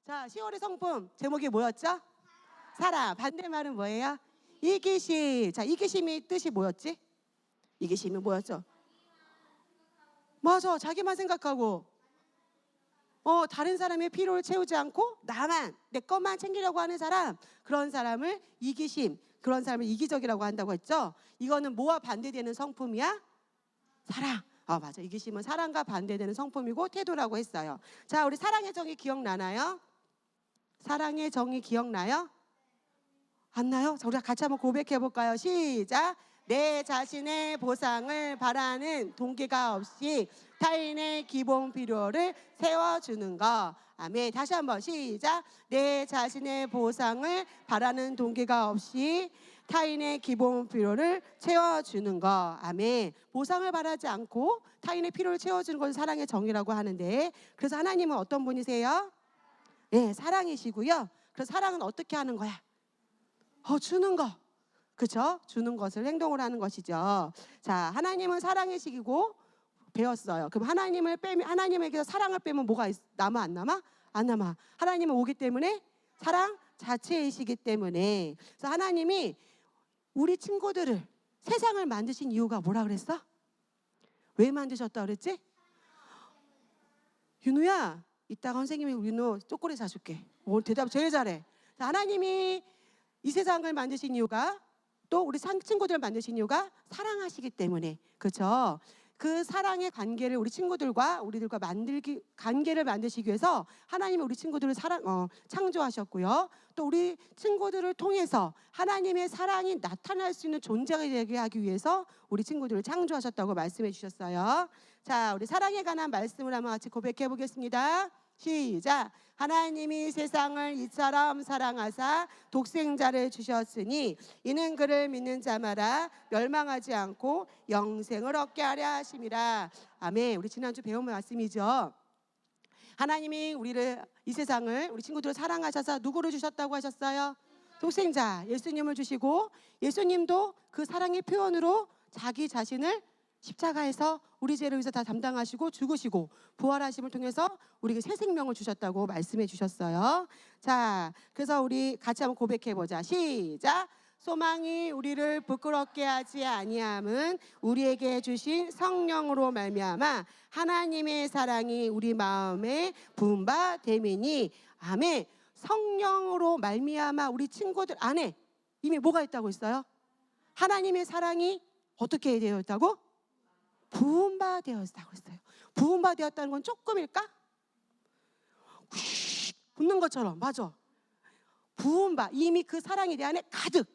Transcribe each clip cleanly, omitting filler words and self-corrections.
자, 10월의 성품 제목이 뭐였죠? 사랑. 반대말은 뭐예요? 이기심. 자, 이기심이 뜻이 뭐였지? 이기심이 뭐였죠? 맞아, 자기만 생각하고 다른 사람의 필요를 채우지 않고 나만 내 것만 챙기려고 하는 사람, 그런 사람을 이기심, 그런 사람을 이기적이라고 한다고 했죠. 이거는 뭐와 반대되는 성품이야? 사랑. 맞아, 이기심은 사랑과 반대되는 성품이고 태도라고 했어요. 자, 우리 사랑의 정의 기억나나요? 사랑의 정의 기억나요? 안 나요? 자, 우리 같이 한번 고백해 볼까요? 시작. 내 자신의 보상을 바라는 동기가 없이 타인의 기본 필요를 세워주는 것. 아멘. 다시 한번 시작. 내 자신의 보상을 바라는 동기가 없이 타인의 기본 필요를 채워주는 것. 아멘. 보상을 바라지 않고 타인의 필요를 채워주는 것을 사랑의 정의라고 하는데, 그래서 하나님은 어떤 분이세요? 네, 사랑이시고요. 그래서 사랑은 어떻게 하는 거야? 주는 거. 그렇죠? 주는 것을 행동을 하는 것이죠. 자, 하나님은 사랑이시고 배웠어요. 그럼 하나님을 빼면, 하나님에게서 사랑을 빼면 뭐가 남아 안 남아? 안 남아. 하나님은 오기 때문에 사랑 자체이시기 때문에. 그래서 하나님이 우리 친구들을, 세상을 만드신 이유가 뭐라 그랬어? 왜 만드셨다 그랬지? 윤우야, 이따가 선생님이 윤우 초콜릿 사줄게. 오늘 대답 제일 잘해. 자, 하나님이 이 세상을 만드신 이유가, 또 우리 친구들을 만드신 이유가 사랑하시기 때문에. 그렇죠? 그 사랑의 관계를 우리들과 관계를 만드시기 위해서 하나님이 우리 친구들을 창조하셨고요. 또 우리 친구들을 통해서 하나님의 사랑이 나타날 수 있는 존재가 되게 하기 위해서 우리 친구들을 창조하셨다고 말씀해 주셨어요. 자, 우리 사랑에 관한 말씀을 한번 같이 고백해 보겠습니다. 시작. 하나님이 세상을 이처럼 사랑하사 독생자를 주셨으니 이는 그를 믿는 자마다 멸망하지 않고 영생을 얻게 하려 하심이라. 아멘. 우리 지난주 배운 말씀이죠. 하나님이 이 세상을, 우리 친구들을 사랑하셔서 누구를 주셨다고 하셨어요? 독생자 예수님을 주시고, 예수님도 그 사랑의 표현으로 자기 자신을 십자가에서 우리 죄를 위해서 다 담당하시고 죽으시고 부활하심을 통해서 우리에게 새 생명을 주셨다고 말씀해 주셨어요. 자, 그래서 우리 같이 한번 고백해 보자. 시작. 소망이 우리를 부끄럽게 하지 아니함은 우리에게 주신 성령으로 말미암아 하나님의 사랑이 우리 마음에 부은 바 됨이니. 아멘. 성령으로 말미암아 우리 친구들 안에 이미 뭐가 있다고 했어요? 하나님의 사랑이 어떻게 되어 있다고? 부은 바 되었다고 했어요. 부은 바 되었다는 건 조금일까? 붙는 것처럼. 맞아. 부은 바, 이미 그 사랑이 내 안에 가득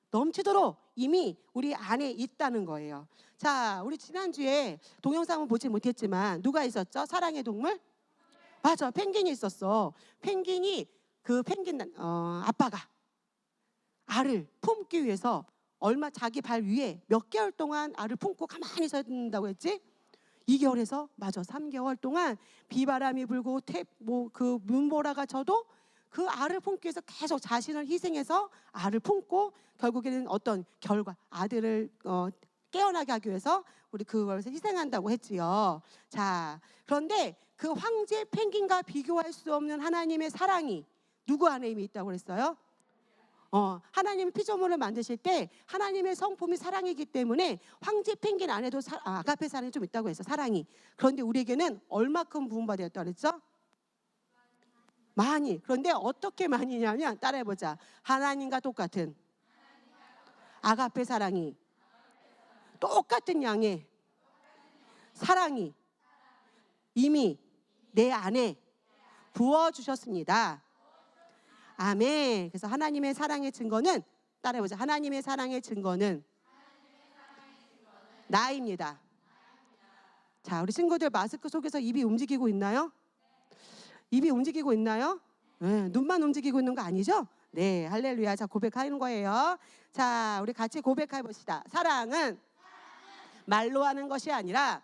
넘치도록 이미 우리 안에 있다는 거예요. 자, 우리 지난주에 동영상은 보지 못했지만 누가 있었죠? 사랑의 동물? 맞아, 펭귄이 있었어. 펭귄이 아빠가 알을 품기 위해서 자기 발 위에 몇 개월 동안 알을 품고 가만히 서 있는다고 했지? 2개월에서 맞아 3개월 동안 비바람이 불고 그 눈보라가 쳐도 그 알을 품기 위해서 계속 자신을 희생해서 알을 품고 결국에는 어떤 결과, 아들을 깨어나게 하기 위해서 우리 그걸 희생한다고 했지요. 자, 그런데 그 황제 펭귄과 비교할 수 없는 하나님의 사랑이 누구 안에 이미 있다고 그랬어요? 하나님이 피조물을 만드실 때 하나님의 성품이 사랑이기 때문에 황제 펭귄 안에도 아가페 사랑이 좀 있다고 했어. 사랑이. 그런데 우리에게는 얼마큼 부음받았다 그랬죠? 많이. 그런데 어떻게 많이냐면 따라해보자. 하나님과 똑같은 아가페 사랑이, 똑같은 양의 사랑이 이미 내 안에 부어주셨습니다. 아멘. 그래서 하나님의 사랑의 증거는, 따라해보자. 하나님의 사랑의 증거는 나입니다. 자, 우리 친구들 마스크 속에서 입이 움직이고 있나요? 입이 움직이고 있나요? 네, 눈만 움직이고 있는 거 아니죠? 네, 할렐루야. 자, 고백하는 거예요. 자, 우리 같이 고백해 봅시다. 사랑은 말로 하는 것이 아니라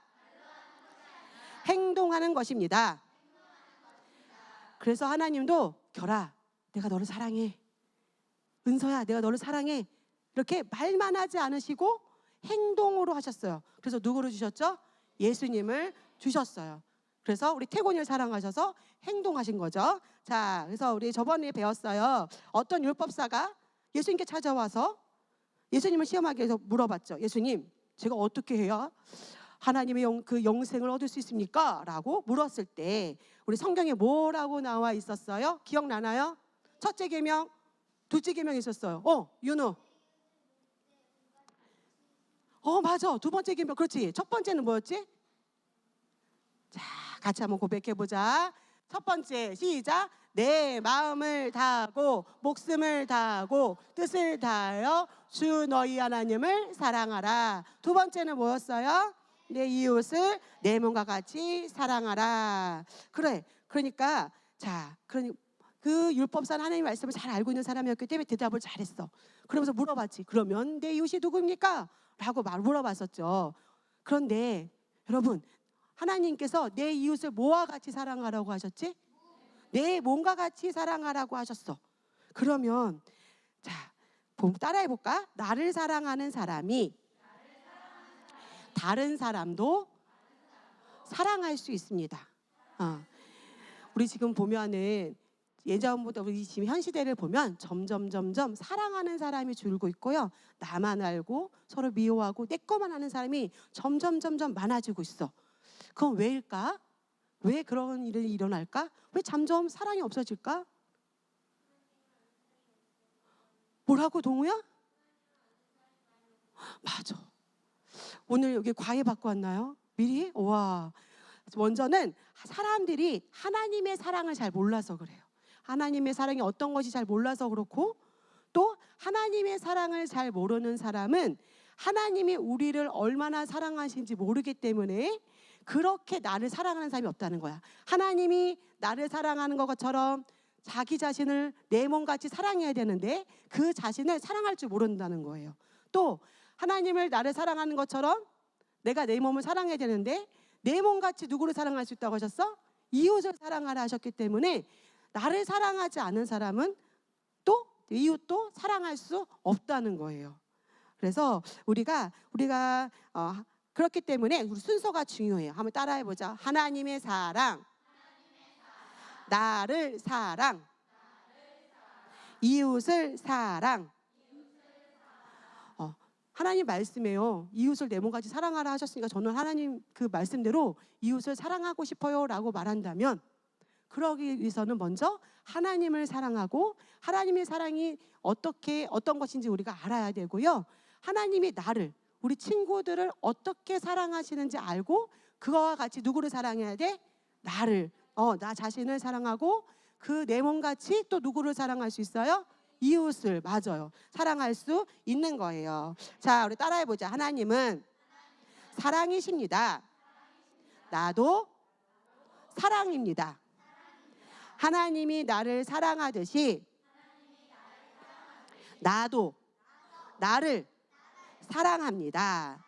행동하는 것입니다. 그래서 하나님도 결아, 내가 너를 사랑해. 은서야, 내가 너를 사랑해. 이렇게 말만 하지 않으시고 행동으로 하셨어요. 그래서 누구를 주셨죠? 예수님을 주셨어요. 그래서 우리 태곤이를 사랑하셔서 행동하신 거죠. 자, 그래서 우리 저번에 배웠어요. 어떤 율법사가 예수님께 찾아와서 예수님을 시험하기 위해서 물어봤죠. 예수님, 제가 어떻게 해야 하나님의 그 영생을 얻을 수 있습니까? 라고 물었을 때 우리 성경에 뭐라고 나와 있었어요? 기억나나요? 첫째 계명, 둘째 계명 있었어요. 윤우. 맞아. 두 번째 계명. 그렇지. 첫 번째는 뭐였지? 자, 같이 한번 고백해 보자. 첫 번째, 시작. 내 마음을 다하고 목숨을 다하고 뜻을 다하여 주 너희 하나님을 사랑하라. 두 번째는 뭐였어요? 내 이웃을 내 몸과 같이 사랑하라. 그래. 그러니까 그 율법사는 하나님의 말씀을 잘 알고 있는 사람이었기 때문에 대답을 잘했어. 그러면서 물어봤지. 그러면 내 이웃이 누구입니까? 라고 물어봤었죠. 그런데 여러분, 하나님께서 내 이웃을 뭐와 같이 사랑하라고 하셨지? 내 몸과 같이 사랑하라고 하셨어. 그러면 자, 따라해 볼까? 나를 사랑하는 사람이 다른 사람도 사랑할 수 있습니다. 우리 지금 보면은 예전보다 우리 지금 현 시대를 보면 점점 사랑하는 사람이 줄고 있고요. 나만 알고 서로 미워하고 내 것만 하는 사람이 점점 많아지고 있어. 그건 왜일까? 왜 그런 일이 일어날까? 왜 점점 사랑이 없어질까? 뭐라고, 동우야? 맞아. 오늘 여기 과외 받고 왔나요? 미리? 와. 먼저는 사람들이 하나님의 사랑을 잘 몰라서 그래요. 하나님의 사랑이 어떤 것이 잘 몰라서 그렇고, 또 하나님의 사랑을 잘 모르는 사람은 하나님이 우리를 얼마나 사랑하시는지 모르기 때문에 그렇게 나를 사랑하는 사람이 없다는 거야. 하나님이 나를 사랑하는 것처럼 자기 자신을 내 몸같이 사랑해야 되는데 그 자신을 사랑할 줄 모른다는 거예요. 또 하나님을 나를 사랑하는 것처럼 내가 내 몸을 사랑해야 되는데 내 몸같이 누구를 사랑할 수 있다고 하셨어? 이웃을 사랑하라 하셨기 때문에 나를 사랑하지 않은 사람은 또 이웃도 사랑할 수 없다는 거예요. 그래서 우리가 그렇기 때문에 우리 순서가 중요해요. 한번 따라해보자. 하나님의 사랑, 나를 사랑, 이웃을 사랑. 하나님 말씀에요. 이웃을 내 몸같이 사랑하라 하셨으니까 저는 하나님 그 말씀대로 이웃을 사랑하고 싶어요 라고 말한다면, 그러기 위해서는 먼저 하나님을 사랑하고 하나님의 사랑이 어떤 것인지 우리가 알아야 되고요. 하나님이 나를, 우리 친구들을 어떻게 사랑하시는지 알고 그거와 같이 누구를 사랑해야 돼? 나를, 나 자신을 사랑하고 그 내 몸같이 또 누구를 사랑할 수 있어요? 이웃을, 맞아요. 사랑할 수 있는 거예요. 자, 우리 따라해보자. 하나님은 사랑이십니다. 나도 사랑입니다. 하나님이 나를 사랑하듯이 나도 나를 사랑합니다.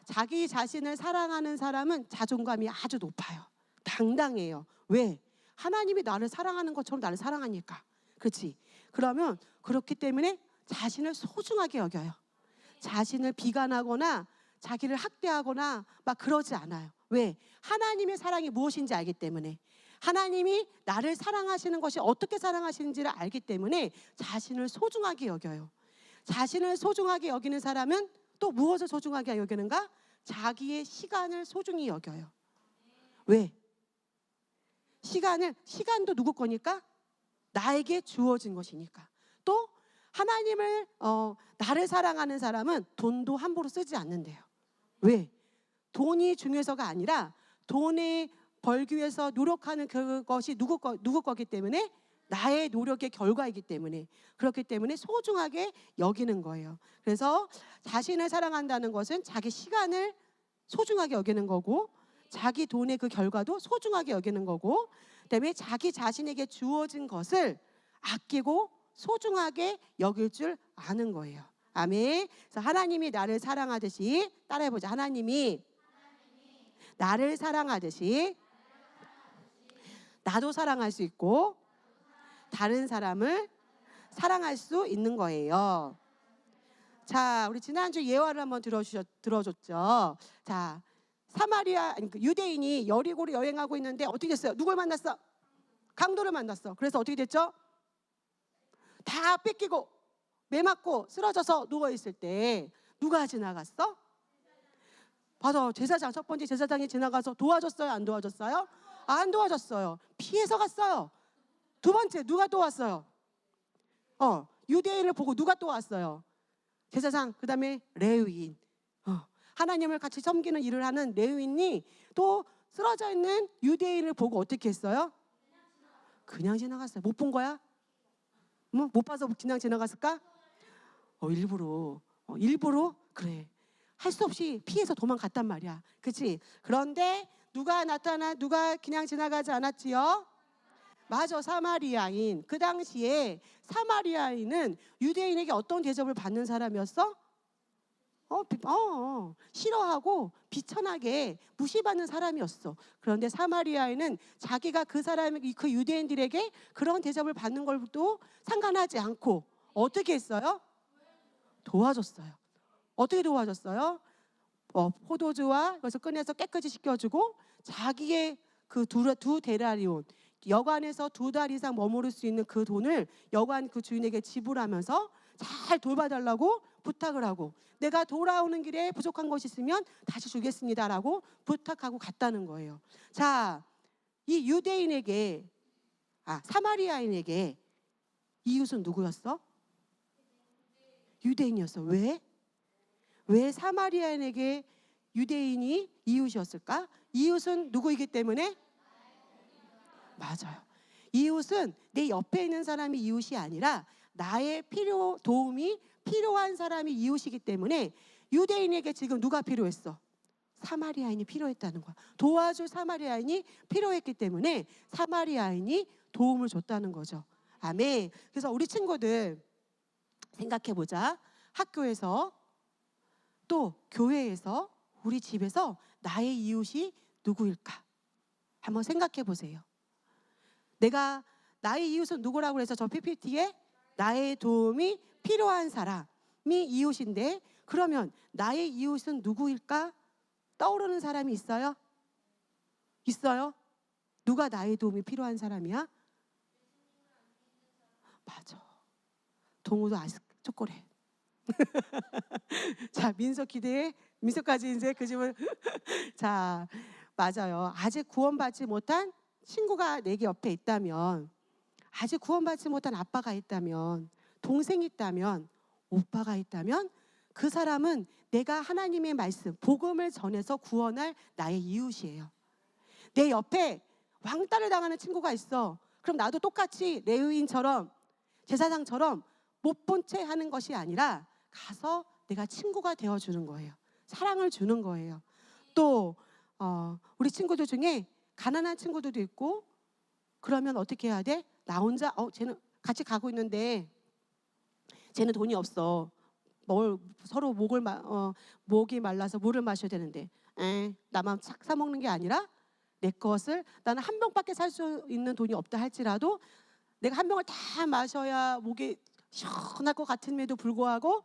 자기 자신을 사랑하는 사람은 자존감이 아주 높아요. 당당해요. 왜? 하나님이 나를 사랑하는 것처럼 나를 사랑하니까. 그렇지? 그러면 그렇기 때문에 자신을 소중하게 여겨요. 자신을 비관하거나 자기를 학대하거나 막 그러지 않아요. 왜? 하나님의 사랑이 무엇인지 알기 때문에. 하나님이 나를 사랑하시는 것이 어떻게 사랑하시는지를 알기 때문에 자신을 소중하게 여겨요. 자신을 소중하게 여기는 사람은 또 무엇을 소중하게 여기는가? 자기의 시간을 소중히 여겨요. 왜? 시간도 누구 거니까? 나에게 주어진 것이니까. 또 하나님을 나를 사랑하는 사람은 돈도 함부로 쓰지 않는데요. 왜? 돈이 중요해서가 아니라 돈을 벌기 위해서 노력하는 그것이 누구 거기 때문에 나의 노력의 결과이기 때문에, 그렇기 때문에 소중하게 여기는 거예요. 그래서 자신을 사랑한다는 것은 자기 시간을 소중하게 여기는 거고, 자기 돈의 그 결과도 소중하게 여기는 거고, 그다음에 자기 자신에게 주어진 것을 아끼고 소중하게 여길 줄 아는 거예요. 아멘. 그래서 하나님이 나를 사랑하듯이, 따라해보자. 하나님이 나를 사랑하듯이 나도 사랑할 수 있고 다른 사람을 사랑할 수 있는 거예요. 자, 우리 지난주 예화를 한번 들어줬죠. 자, 사마리아 아니, 그 유대인이 여리고를 여행하고 있는데 어떻게 됐어요? 누굴 만났어? 강도를 만났어. 그래서 어떻게 됐죠? 다 뺏기고 매 맞고 쓰러져서 누워 있을 때 누가 지나갔어? 맞아. 제사장, 첫 번째 제사장이 지나가서 도와줬어요? 안 도와줬어요? 안 도와줬어요. 피해서 갔어요. 두 번째 누가 또 왔어요? 유대인을 보고 누가 또 왔어요? 제사장, 그 다음에 레위인. 하나님을 같이 섬기는 일을 하는 레위인이 또 쓰러져 있는 유대인을 보고 어떻게 했어요? 그냥 지나갔어요. 못 본 거야? 못 봐서 그냥 지나갔을까? 일부러 그래. 할 수 없이 피해서 도망갔단 말이야. 그치? 그런데 누가 그냥 지나가지 않았지요? 맞아, 사마리아인. 그 당시에 사마리아인은 유대인에게 어떤 대접을 받는 사람이었어? 싫어하고 비천하게 무시받는 사람이었어. 그런데 사마리아인은 자기가 그 유대인들에게 그런 대접을 받는 걸도 상관하지 않고 어떻게 했어요? 도와줬어요. 어떻게 도와줬어요? 포도주와 그래서 꺼내서 깨끗이 씻겨주고 자기의 그 두 데나리온 여관에서 2달 이상 머무를 수 있는 그 돈을 여관 그 주인에게 지불하면서 잘 돌봐달라고 부탁을 하고 내가 돌아오는 길에 부족한 것이 있으면 다시 주겠습니다라고 부탁하고 갔다는 거예요. 자, 이 사마리아인에게 이웃은 누구였어? 유대인이었어. 왜 사마리아인에게 유대인이 이웃이었을까? 이웃은 누구이기 때문에? 맞아요. 이웃은 내 옆에 있는 사람이 이웃이 아니라 나의 도움이 필요한 사람이 이웃이기 때문에 유대인에게 지금 누가 필요했어? 사마리아인이 필요했다는 거야. 도와줄 사마리아인이 필요했기 때문에 사마리아인이 도움을 줬다는 거죠. 아멘. 그래서 우리 친구들 생각해보자. 학교에서 또 교회에서 우리 집에서 나의 이웃이 누구일까? 한번 생각해 보세요. 내가 나의 이웃은 누구라고 해서 저 PPT에 나의 도움이 필요한 사람이 이웃인데 그러면 나의 이웃은 누구일까? 떠오르는 사람이 있어요? 있어요? 누가 나의 도움이 필요한 사람이야? 맞아. 동우도 아직 초콜릿. 자, 민석까지 이제 그 집을 자, 맞아요. 아직 구원받지 못한 친구가 내 옆에 있다면, 아직 구원받지 못한 아빠가 있다면, 동생이 있다면, 오빠가 있다면 그 사람은 내가 하나님의 말씀, 복음을 전해서 구원할 나의 이웃이에요. 내 옆에 왕따를 당하는 친구가 있어. 그럼 나도 똑같이 레위인처럼 제사장처럼 못 본 채 하는 것이 아니라 가서 내가 친구가 되어주는 거예요. 사랑을 주는 거예요. 또 우리 친구들 중에 가난한 친구들도 있고 그러면 어떻게 해야 돼? 나 혼자 쟤는 같이 가고 있는데 쟤는 돈이 없어. 서로 목이 말라서 물을 마셔야 되는데 나만 싹 사 먹는 게 아니라 내 것을 나는 한 병밖에 살 수 있는 돈이 없다 할지라도 내가 한 병을 다 마셔야 목이 시원할 것 같음에도 불구하고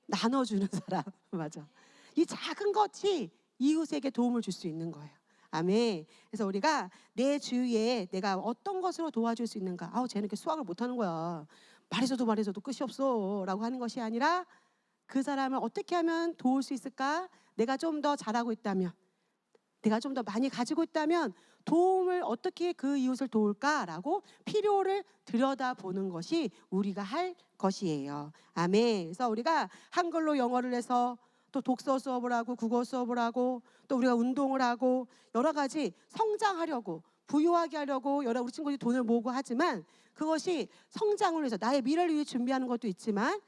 나눠주는 사람. 맞아. 이 작은 것이 이웃에게 도움을 줄 수 있는 거예요. 아멘. 그래서 우리가 내 주위에 내가 어떤 것으로 도와줄 수 있는가. 쟤는 이렇게 수학을 못하는 거야. 말해줘도 끝이 없어 라고 하는 것이 아니라 그 사람을 어떻게 하면 도울 수 있을까? 내가 좀 더 잘하고 있다면, 내가 좀 더 많이 가지고 있다면 도움을 어떻게 그 이웃을 도울까라고 필요를 들여다보는 것이 우리가 할 것이에요. 아멘. 그래서 우리가 한글로 영어를 해서 또 독서 수업을 하고 국어 수업을 하고 또 우리가 운동을 하고 여러 가지 성장하려고 부유하게 하려고 우리 친구들이 돈을 모으고 하지만 그것이 성장을 위해서 나의 미래를 위해 준비하는 것도 있지만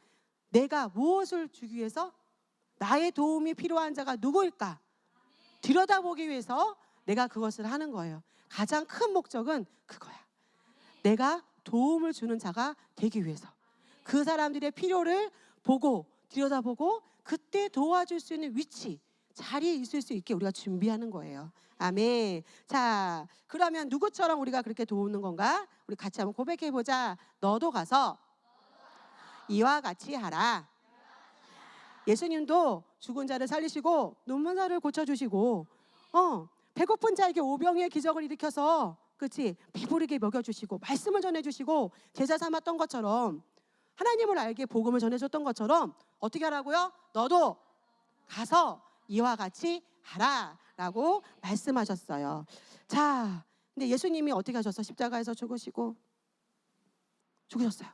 내가 무엇을 주기 위해서 나의 도움이 필요한 자가 누구일까? 들여다보기 위해서 내가 그것을 하는 거예요. 가장 큰 목적은 그거야. 내가 도움을 주는 자가 되기 위해서 그 사람들의 필요를 보고 들여다보고 그때 도와줄 수 있는 위치, 자리에 있을 수 있게 우리가 준비하는 거예요. 아멘. 자, 그러면 누구처럼 우리가 그렇게 도우는 건가? 우리 같이 한번 고백해보자. 너도 가서 이와 같이 하라. 예수님도 죽은 자를 살리시고 눈먼 자를 고쳐주시고 배고픈 자에게 오병이의 기적을 일으켜서 그렇지 배부르게 먹여주시고 말씀을 전해주시고 제자 삼았던 것처럼 하나님을 알게 복음을 전해줬던 것처럼 어떻게 하라고요? 너도 가서 이와 같이 하라라고 말씀하셨어요. 자, 근데 예수님이 어떻게 하셨어? 십자가에서 죽으셨어요.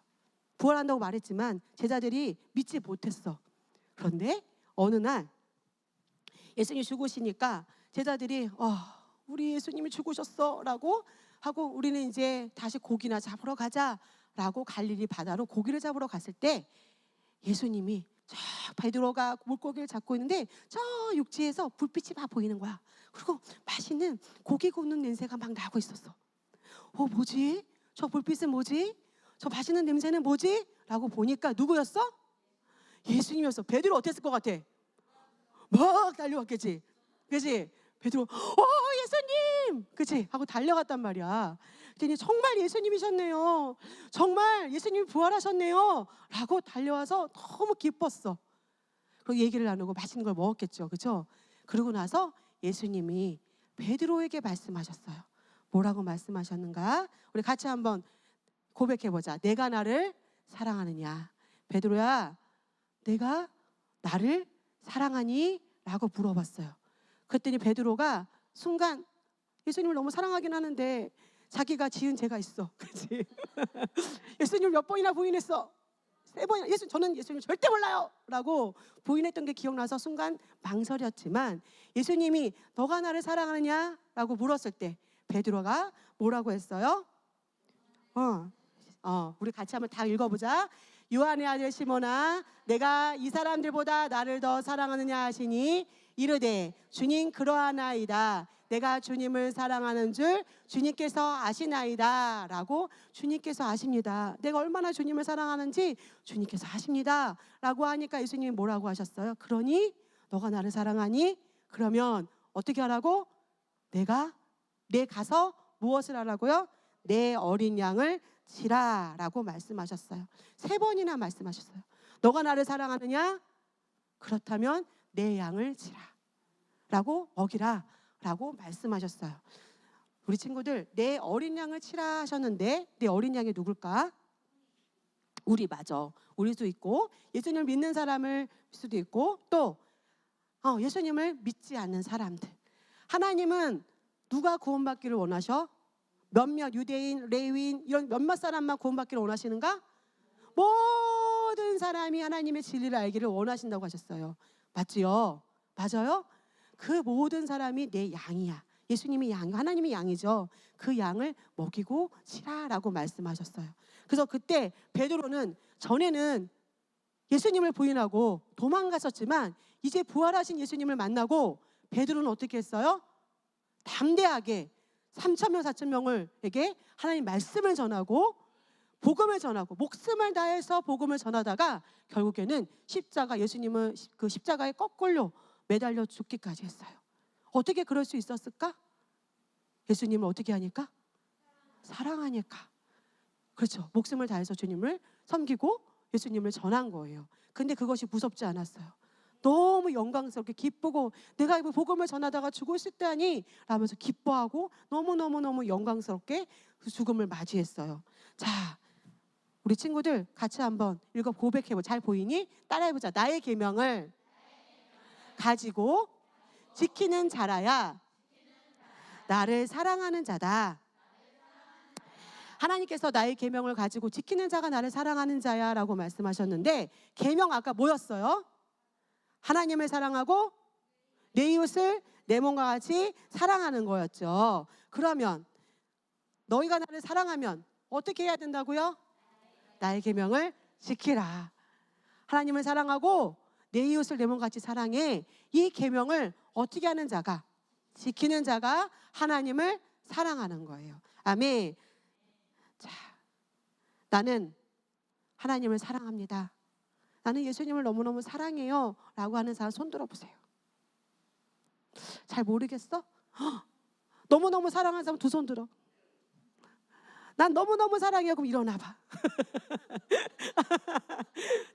부활한다고 말했지만 제자들이 믿지 못했어. 그런데 어느 날 예수님이 죽으시니까 제자들이 우리 예수님이 죽으셨어라고 하고 우리는 이제 다시 고기나 잡으러 가자라고 갈릴리 바다로 고기를 잡으러 갔을 때 예수님이 저 베드로가 물고기를 잡고 있는데 저 육지에서 불빛이 막 보이는 거야. 그리고 맛있는 고기 굽는 냄새가 막 나고 있었어. 뭐지? 저 불빛은 뭐지? 저 맛있는 냄새는 뭐지? 라고 보니까 누구였어? 예수님이었어. 베드로 어땠을 것 같아? 막 달려왔겠지. 그치? 베드로 예수님! 그치? 하고 달려갔단 말이야. 그랬더니 정말 예수님이셨네요. 정말 예수님이 부활하셨네요. 라고 달려와서 너무 기뻤어. 그리고 얘기를 나누고 맛있는 걸 먹었겠죠. 그죠? 그러고 나서 예수님이 베드로에게 말씀하셨어요. 뭐라고 말씀하셨는가? 우리 같이 한번 고백해보자. 내가 나를 사랑하느냐? 베드로야, 내가 나를 사랑하니? 라고 물어봤어요. 그랬더니 베드로가 순간 예수님을 너무 사랑하긴 하는데 자기가 지은 죄가 있어. 그렇지? 예수님을 몇 번이나 부인했어? 3번이나. 저는 예수님을 절대 몰라요 라고 부인했던 게 기억나서 순간 망설였지만 예수님이 너가 나를 사랑하느냐? 라고 물었을 때 베드로가 뭐라고 했어요? 우리 같이 한번 다 읽어보자. 요한의 아들 시몬아, 내가 이 사람들보다 나를 더 사랑하느냐 하시니 이르되 주님 그러하나이다. 내가 주님을 사랑하는 줄 주님께서 아시나이다. 라고 주님께서 아십니다. 내가 얼마나 주님을 사랑하는지 주님께서 아십니다. 라고 하니까 예수님이 뭐라고 하셨어요? 그러니 너가 나를 사랑하니? 그러면 어떻게 하라고? 내 가서 무엇을 하라고요? 내 어린 양을 치라라고 말씀하셨어요. 3번이나 말씀하셨어요. 너가 나를 사랑하느냐? 그렇다면 내 양을 치라 라고 먹이라 라고 말씀하셨어요. 우리 친구들 내 어린 양을 치라 하셨는데 내 어린 양이 누굴까? 우리 맞아. 우리 수도 있고 예수님을 믿는 사람을 수도 있고 또 예수님을 믿지 않는 사람들. 하나님은 누가 구원받기를 원하셔? 몇몇 유대인, 레위인 이런 몇몇 사람만 구원받기를 원하시는가? 모든 사람이 하나님의 진리를 알기를 원하신다고 하셨어요. 맞지요? 맞아요? 그 모든 사람이 내 양이야. 예수님이 양, 하나님이 양이죠. 그 양을 먹이고 치라라고 말씀하셨어요. 그래서 그때 베드로는 전에는 예수님을 부인하고 도망갔었지만 이제 부활하신 예수님을 만나고 베드로는 어떻게 했어요? 담대하게 3,000명, 4,000명에게 하나님 말씀을 전하고 복음을 전하고 목숨을 다해서 복음을 전하다가 결국에는 예수님은 그 십자가에 거꾸로 매달려 죽기까지 했어요. 어떻게 그럴 수 있었을까? 예수님을 어떻게 하니까? 사랑하니까. 그렇죠. 목숨을 다해서 주님을 섬기고 예수님을 전한 거예요. 근데 그것이 무섭지 않았어요. 너무 영광스럽게 기쁘고 내가 이 복음을 전하다가 죽을 수 있다니 라면서 기뻐하고 너무너무너무 영광스럽게 그 죽음을 맞이했어요. 자, 우리 친구들 같이 한번 읽어 고백해보자. 잘 보이니? 따라해보자. 나의 계명을 가지고 지키는 자라야 나를 사랑하는 자다. 하나님께서 나의 계명을 가지고 지키는 자가 나를 사랑하는 자야 라고 말씀하셨는데 계명 아까 뭐였어요? 하나님을 사랑하고 내 이웃을 내 몸과 같이 사랑하는 거였죠. 그러면 너희가 나를 사랑하면 어떻게 해야 된다고요? 나의 계명을 지키라. 하나님을 사랑하고 내 이웃을 내 몸과 같이 사랑해. 이 계명을 어떻게 하는 자가, 지키는 자가 하나님을 사랑하는 거예요. 아멘. 자, 나는 하나님을 사랑합니다. 나는 예수님을 너무너무 사랑해요 라고 하는 사람 손 들어보세요. 잘 모르겠어? 너무너무 사랑하는 사람 2 손 들어. 난 너무너무 사랑해요. 그럼 일어나 봐.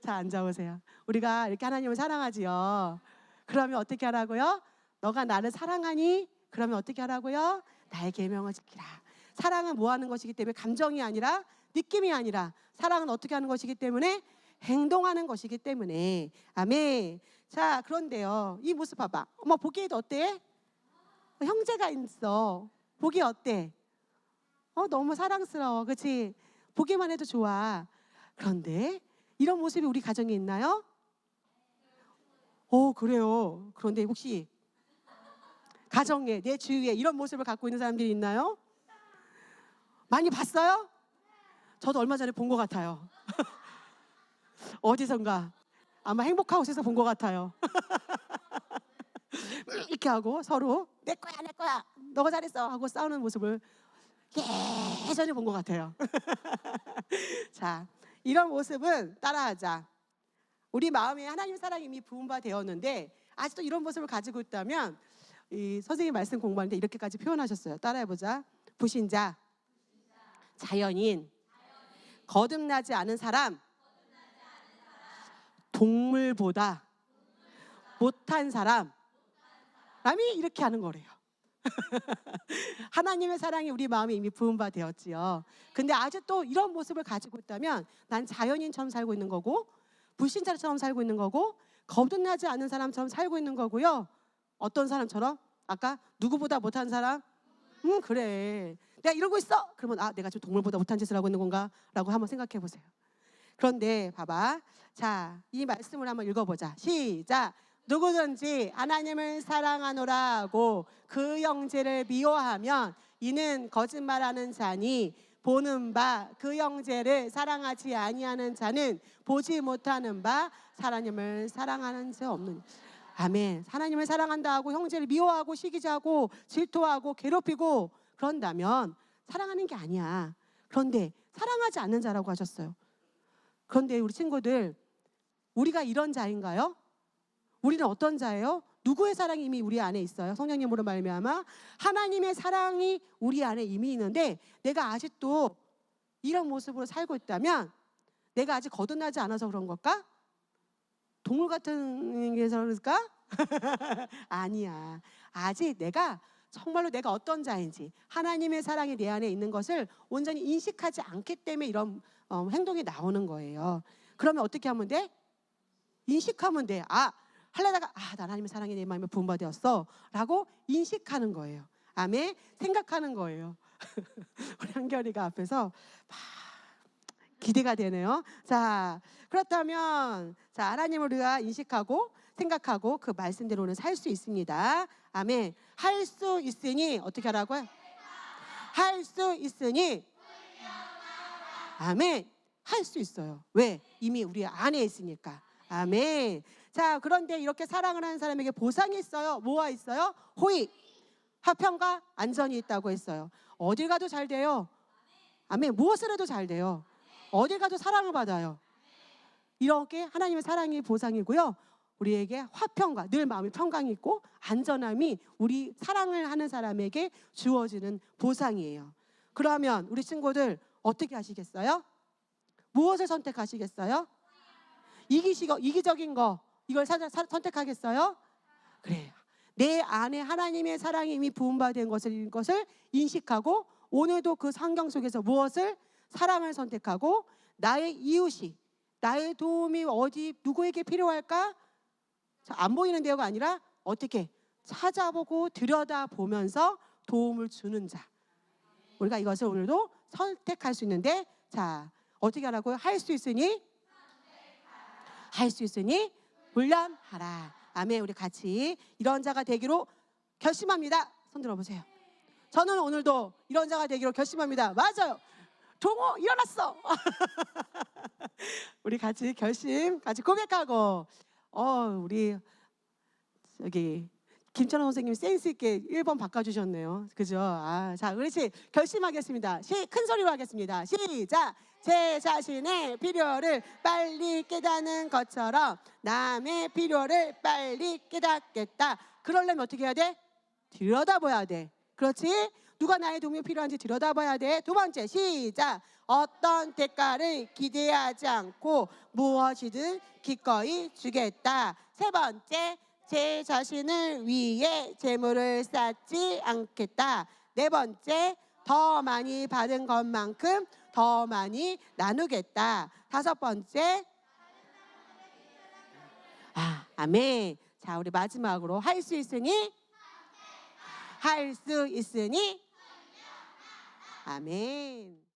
자, 앉아보세요. 우리가 이렇게 하나님을 사랑하지요. 그러면 어떻게 하라고요? 너가 나를 사랑하니? 그러면 어떻게 하라고요? 나의 계명을 지키라. 사랑은 뭐 하는 것이기 때문에 감정이 아니라 느낌이 아니라 사랑은 어떻게 하는 것이기 때문에 행동하는 것이기 때문에. 아멘. 자, 그런데요. 이 모습 봐봐. 어머, 보기에도 어때? 형제가 있어. 보기 어때? 너무 사랑스러워. 그렇지? 보기만 해도 좋아. 그런데 이런 모습이 우리 가정에 있나요? 그래요. 그런데 혹시 가정에, 내 주위에 이런 모습을 갖고 있는 사람들이 있나요? 많이 봤어요? 저도 얼마 전에 본 것 같아요. 어디선가 아마 행복하우스에서 본 것 같아요. 이렇게 하고 서로 내 거야 내 거야 너가 잘했어 하고 싸우는 모습을 예전에 본 것 같아요. 자, 이런 모습은 따라하자. 우리 마음에 하나님 사랑이 이미 부은 바 되었는데 아직도 이런 모습을 가지고 있다면 이 선생님 말씀 공부하는데 이렇게까지 표현하셨어요. 따라해보자. 불신자, 자연인, 거듭나지 않은 사람, 동물보다 못한 사람, 남이 이렇게 하는 거래요. 하나님의 사랑이 우리 마음에 이미 부은 바 되었지요. 근데 아직도 이런 모습을 가지고 있다면 난 자연인처럼 살고 있는 거고, 불신자처럼 살고 있는 거고, 거듭나지 않은 사람처럼 살고 있는 거고요. 어떤 사람처럼? 아까 누구보다 못한 사람? 그래. 내가 이러고 있어. 그러면 내가 지금 동물보다 못한 짓을 하고 있는 건가? 라고 한번 생각해 보세요. 그런데 봐봐. 자, 이 말씀을 한번 읽어보자. 시작. 누구든지 하나님을 사랑하노라 하고 그 형제를 미워하면 이는 거짓말하는 자니 보는 바 그 형제를 사랑하지 아니하는 자는 보지 못하는 바 하나님을 사랑하는 자 없는. 아멘. 하나님을 사랑한다 하고 형제를 미워하고 시기하고 질투하고 괴롭히고 그런다면 사랑하는 게 아니야. 그런데 사랑하지 않는 자라고 하셨어요. 그런데 우리 친구들, 우리가 이런 자인가요? 우리는 어떤 자예요? 누구의 사랑이 이미 우리 안에 있어요? 성령님으로 말미암아 하나님의 사랑이 우리 안에 이미 있는데 내가 아직도 이런 모습으로 살고 있다면 내가 아직 거듭나지 않아서 그런 걸까? 동물 같은 게서 그럴까? 아니야. 아직 내가 정말로 내가 어떤 자인지 하나님의 사랑이 내 안에 있는 것을 온전히 인식하지 않기 때문에 이런 행동이 나오는 거예요. 그러면 어떻게 하면 돼? 인식하면 돼. 하려다가 나 하나님의 사랑이 내 마음에 부은 바 되었어 라고 인식하는 거예요. 아멘. 생각하는 거예요. 우리 한결이가 앞에서 기대가 되네요. 자, 그렇다면 하나님을 우리가 인식하고 생각하고 그 말씀대로는 살 수 있습니다. 아멘. 할 수 있으니 어떻게 하라고요? 할 수 있으니 아멘. 할 수 있어요. 왜? 이미 우리 안에 있으니까. 아멘. 자, 그런데 이렇게 사랑을 하는 사람에게 보상이 있어요. 뭐가 있어요? 호의, 화평과 안전이 있다고 했어요. 어딜 가도 잘 돼요. 아멘. 무엇을 해도 잘 돼요. 어딜 가도 사랑을 받아요. 이렇게 하나님의 사랑이 보상이고요. 우리에게 화평과 늘 마음이 평강이 있고 안전함이 우리 사랑을 하는 사람에게 주어지는 보상이에요. 그러면 우리 친구들 어떻게 하시겠어요? 무엇을 선택하시겠어요? 이기적인 거 이걸 선택하겠어요? 그래. 내 안에 하나님의 사랑이 이미 부은 바 된 것을 인식하고 오늘도 그 환경 속에서 무엇을? 사랑을 선택하고 나의 이웃이 나의 도움이 어디 누구에게 필요할까? 안 보이는 데가 아니라 어떻게 찾아보고 들여다보면서 도움을 주는 자. 우리가 이것을 오늘도 선택할 수 있는데 자 어떻게 하라고요? 할 수 있으니 훈련하라. 아멘. 우리 같이 이런 자가 되기로 결심합니다. 손 들어보세요. 저는 오늘도 이런 자가 되기로 결심합니다. 맞아요. 종호 일어났어. 우리 같이 결심, 같이 고백하고 우리 여기 김찬호 선생님 센스 있게 1번 바꿔주셨네요. 그죠? 자, 그렇지. 결심하겠습니다. 큰 소리로 하겠습니다. 시작. 제 자신의 필요를 빨리 깨닫는 것처럼 남의 필요를 빨리 깨닫겠다. 그러려면 어떻게 해야 돼? 들여다봐야 돼. 그렇지? 누가 나의 도움이 필요한지 들여다봐야 돼. 두 번째, 시작. 어떤 대가를 기대하지 않고 무엇이든 기꺼이 주겠다. 세 번째, 제 자신을 위해 재물을 쌓지 않겠다. 네 번째, 더 많이 받은 것만큼 더 많이 나누겠다. 다섯 번째, 아멘. 자, 우리 마지막으로 할 수 있으니 아멘.